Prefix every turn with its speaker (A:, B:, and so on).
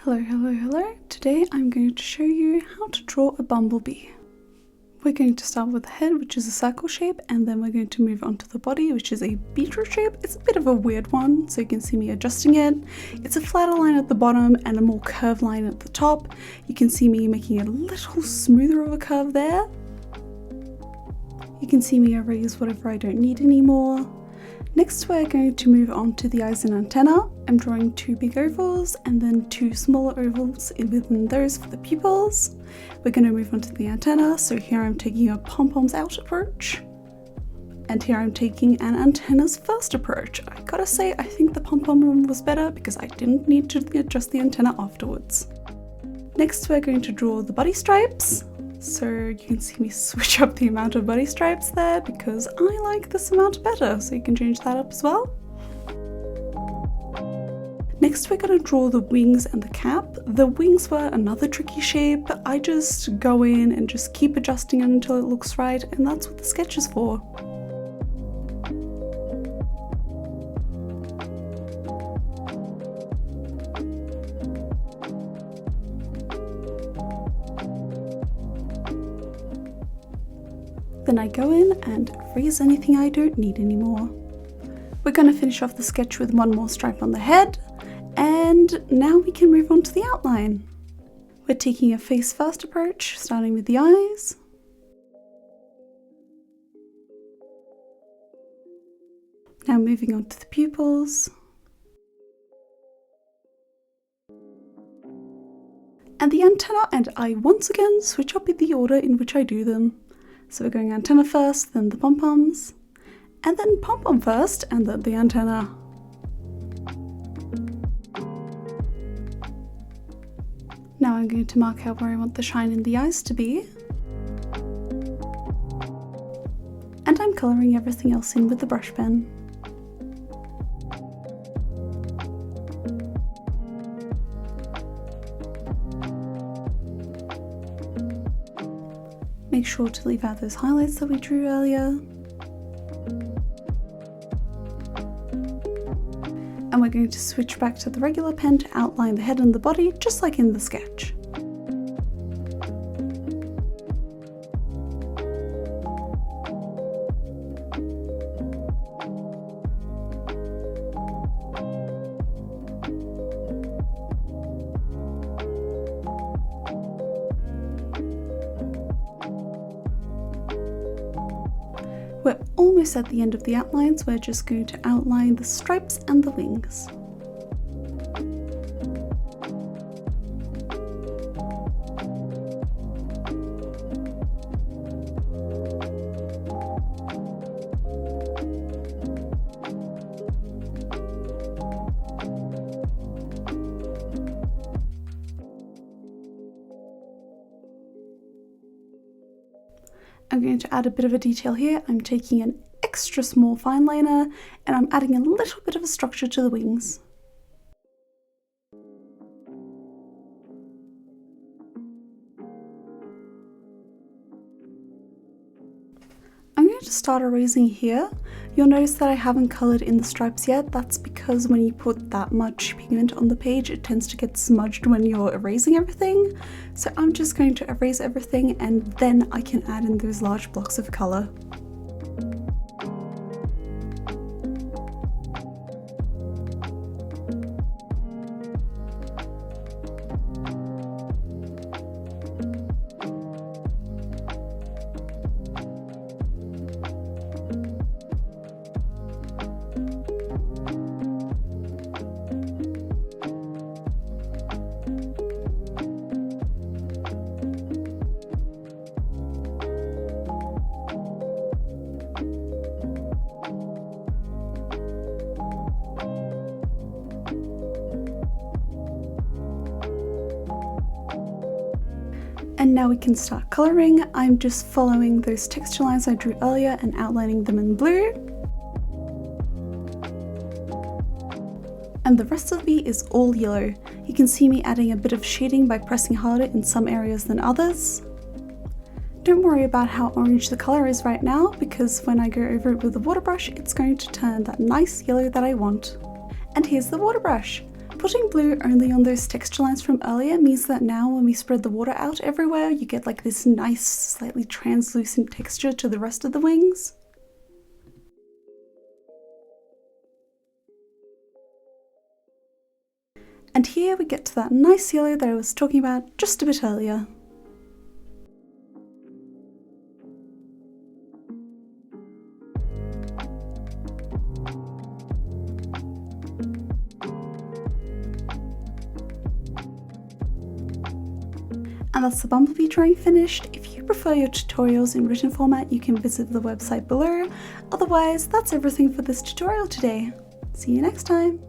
A: Hello, hello, hello. Today I'm going to show you how to draw a bumblebee. We're going to start with the head, which is a circle shape, and then we're going to move on to the body, which is a beetroot shape. It's a bit of a weird one, so you can see me adjusting it. It's a flatter line at the bottom and a more curved line at the top. You can see me making it a little smoother of a curve there. You can see me erase whatever I don't need anymore. Next, we're going to move on to the eyes and antenna. I'm drawing two big ovals and then two smaller ovals within those for the pupils. We're going to move on to the antenna. So here I'm taking a pom-poms out approach. And here I'm taking an antennas first approach. I gotta say, I think the pom-pom one was better because I didn't need to adjust the antenna afterwards. Next, we're going to draw the body stripes. So you can see me switch up the amount of body stripes there because I like this amount better, so you can change that up as well. Next, we're going to draw the wings and the cap. The wings were another tricky shape. I just go in and just keep adjusting it until it looks right, and that's what the sketch is for. Then I go in and erase anything I don't need anymore. We're going to finish off the sketch with one more stripe on the head, and now we can move on to the outline. We're taking a face first approach, starting with the eyes. Now moving on to the pupils. And the antenna and eye once again switch up in the order in which I do them. So we're going antenna first, then the pom-poms, and then pom-pom first, and then the antenna. Now I'm going to mark out where I want the shine in the eyes to be. And I'm colouring everything else in with the brush pen. Make sure to leave out those highlights that we drew earlier. And we're going to switch back to the regular pen to outline the head and the body, just like in the sketch. We're almost at the end of the outlines. We're just going to outline the stripes and the wings. I'm going to add a bit of a detail here. I'm taking an extra small fine liner and I'm adding a little bit of a structure to the wings. I'm going to start erasing here. You'll notice that I haven't coloured in the stripes yet. That's because when you put that much pigment on the page, it tends to get smudged when you're erasing everything. So I'm just going to erase everything and then I can add in those large blocks of colour. And now we can start colouring. I'm just following those texture lines I drew earlier and outlining them in blue. And the rest of the bee is all yellow. You can see me adding a bit of shading by pressing harder in some areas than others. Don't worry about how orange the colour is right now, because when I go over it with the water brush, it's going to turn that nice yellow that I want. And here's the water brush. Putting blue only on those texture lines from earlier means that now when we spread the water out everywhere, you get like this nice, slightly translucent texture to the rest of the wings. And here we get to that nice yellow that I was talking about just a bit earlier. And that's the Bumblebee drawing finished. If you prefer your tutorials in written format, you can visit the website below. Otherwise, that's everything for this tutorial today. See you next time!